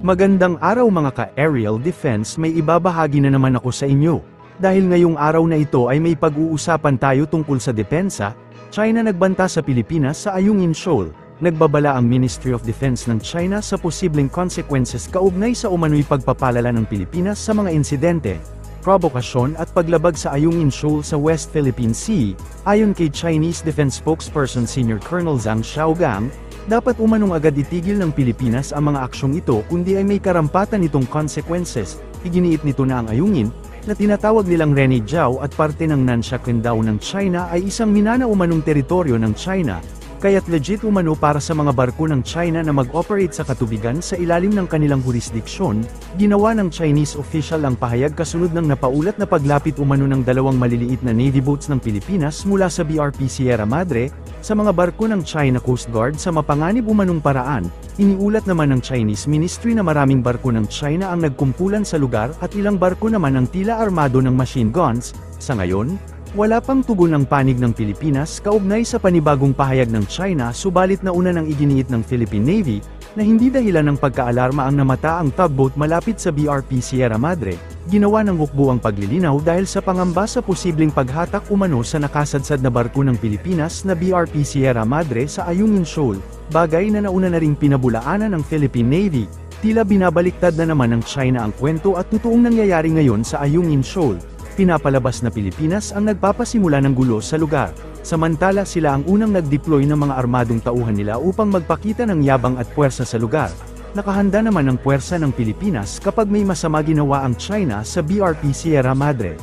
Magandang araw mga ka-aerial defense, may ibabahagi na naman ako sa inyo. Dahil ngayong araw na ito ay may pag-uusapan tayo tungkol sa depensa, China nagbanta sa Pilipinas sa Ayungin Shoal. Nagbabala ang Ministry of Defense ng China sa posibleng consequences kaugnay sa umano'y pagpapalala ng Pilipinas sa mga insidente, provokasyon at paglabag sa Ayungin Shoal sa West Philippine Sea. Ayon kay Chinese Defense Spokesperson Senior Colonel Zhang Xiaogang, dapat umanong agad itigil ng Pilipinas ang mga aksyong ito kundi ay may karampatan itong consequences. Iginiit nito na ang Ayungin, na tinatawag nilang Renei-Jiao at parte ng Nansha Qingdao ng China ay isang minana umanong teritoryo ng China, kaya't legit umano para sa mga barko ng China na mag-operate sa katubigan sa ilalim ng kanilang jurisdiksyon. Ginawa ng Chinese official ang pahayag kasunod ng napaulat na paglapit umano ng dalawang maliliit na Navy boats ng Pilipinas mula sa BRP Sierra Madre, sa mga barko ng China Coast Guard sa mapanganib umanong paraan. Iniulat naman ng Chinese Ministry na maraming barko ng China ang nagkumpulan sa lugar at ilang barko naman ang tila armado ng machine guns. Sa ngayon, wala pang tugon ng panig ng Pilipinas kaugnay sa panibagong pahayag ng China, subalit nauna nang iginiit ng Philippine Navy na hindi dahilan ng pagkaalarma ang namata ang tugboat malapit sa BRP Sierra Madre. Ginawa ng hukbo ang paglilinaw dahil sa pangamba sa posibleng paghatak umano sa nakasadsad na barko ng Pilipinas na BRP Sierra Madre sa Ayungin Shoal, bagay na nauna na ring pinabulaanan ng Philippine Navy. Tila binabaliktad na naman ng China ang kwento at totoong nangyayari ngayon sa Ayungin Shoal. Pinapalabas na Pilipinas ang nagpapasimula ng gulo sa lugar, samantala sila ang unang nag-deploy ng mga armadong tauhan nila upang magpakita ng yabang at puwersa sa lugar. Nakahanda naman ang puwersa ng Pilipinas kapag may masama ginawa ang China sa BRP Sierra Madre.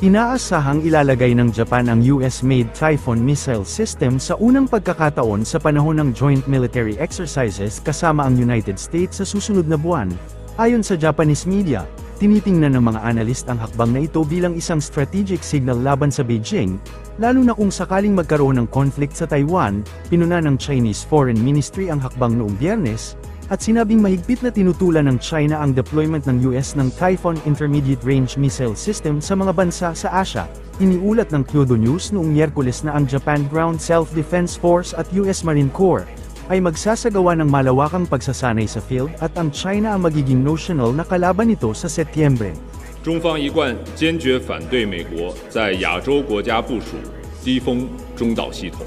Inaasahang ilalagay ng Japan ang US-made Typhoon missile system sa unang pagkakataon sa panahon ng joint military exercises kasama ang United States sa susunod na buwan. Ayon sa Japanese media, tinitingnan ng mga analyst ang hakbang na ito bilang isang strategic signal laban sa Beijing, lalo na kung sakaling magkaroon ng conflict sa Taiwan. Pinuna ng Chinese Foreign Ministry ang hakbang noong Biyernes, at sinabing mahigpit na tinutulan ng China ang deployment ng US ng Typhoon Intermediate Range Missile System sa mga bansa sa Asia. Iniulat ng Kyodo News noong Miyerkules na ang Japan Ground Self-Defense Force at US Marine Corps ay magsasagawa ng malawakang pagsasanay sa field at ang China ang magiging notional na kalaban nito sa Setyembre. 中方一贯坚决反对美国在亚洲国家部署低风中导系统，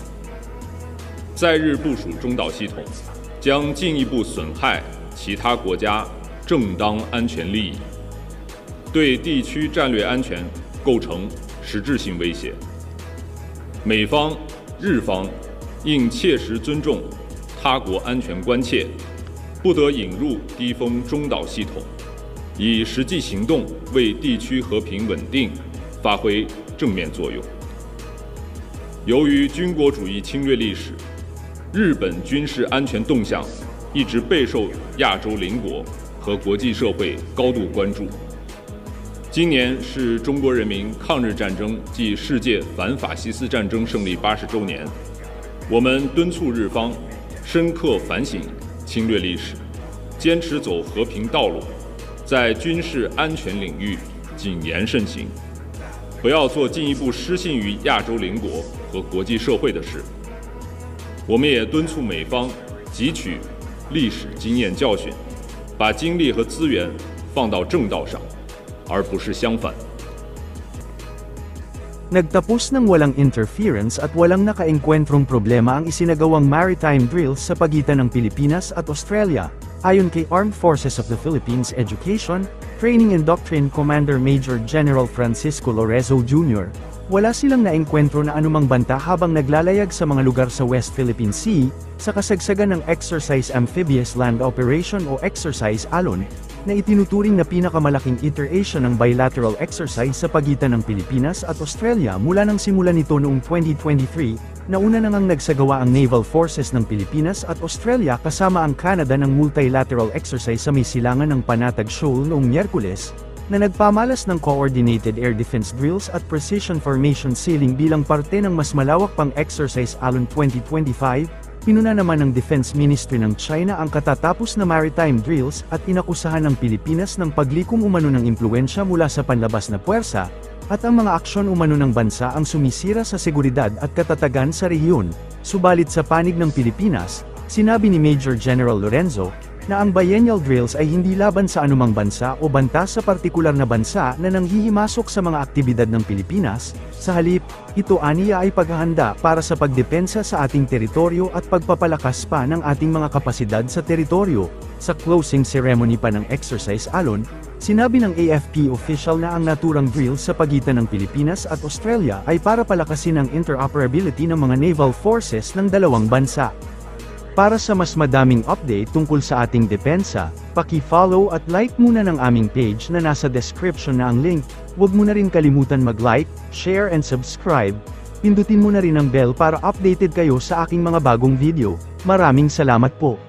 在日部署中导系统将进一步损害其他国家正当安全利益，对地区战略安全构成实质性威胁。美方、日方应切实尊重他国安全关切，不得引入低风中导系统，以实际行动为地区和平稳定发挥正面作用。由于军国主义侵略历史，日本军事安全动向一直备受亚洲邻国和国际社会高度关注。今年是中国人民抗日战争暨世界反法西斯战争胜利80周年，我们敦促日方深刻反省侵略历史，坚持走和平道路，在军事安全领域谨言慎行，不要做进一步失信于亚洲邻国和国际社会的事。我们也敦促美方汲取历史经验教训，把精力和资源放到正道上，而不是相反。 Nagtapos ng walang interference at walang nakaengkwentrong problema ang isinagawang maritime drills sa pagitan ng Pilipinas at Australia. Ayon kay Armed Forces of the Philippines Education, Training and Doctrine Commander Major General Francisco Lorezo Jr., wala silang naengkwentro na anumang banta habang naglalayag sa mga lugar sa West Philippine Sea, sa kasagsagan ng Exercise Amphibious Land Operation o Exercise Alon, na itinuturing na pinakamalaking iteration ng bilateral exercise sa pagitan ng Pilipinas at Australia mula nang simulan nito noong 2023, na una nang nagsagawa ang Naval Forces ng Pilipinas at Australia kasama ang Canada ng multilateral exercise sa may silangan ng Panatag Shoal noong Miyerkules, na nagpamalas ng coordinated air defense drills at precision formation sealing bilang parte ng mas malawak pang Exercise Alon 2025. Pinuna naman ng Defense Ministry ng China ang katatapos na maritime drills at inakusahan ng Pilipinas ng paglikom umano ng impluwensya mula sa panlabas na puwersa, at ang mga aksyon umano ng bansa ang sumisira sa seguridad at katatagan sa rehiyon. Subalit sa panig ng Pilipinas, sinabi ni Major General Lorenzo, na ang biennial drills ay hindi laban sa anumang bansa o banta sa partikular na bansa na nanghihimasok sa mga aktibidad ng Pilipinas, sa halip, ito aniya ay paghahanda para sa pagdepensa sa ating teritoryo at pagpapalakas pa ng ating mga kapasidad sa teritoryo. Sa closing ceremony pa ng exercise alon, sinabi ng AFP official na ang naturang drills sa pagitan ng Pilipinas at Australia ay para palakasin ang interoperability ng mga naval forces ng dalawang bansa. Para sa mas madaming update tungkol sa ating depensa, paki-follow at like muna ng aming page na nasa description na ang link. Huwag mo na rin kalimutan mag-like, share and subscribe. Pindutin mo na rin ang bell para updated kayo sa aking mga bagong video. Maraming salamat po.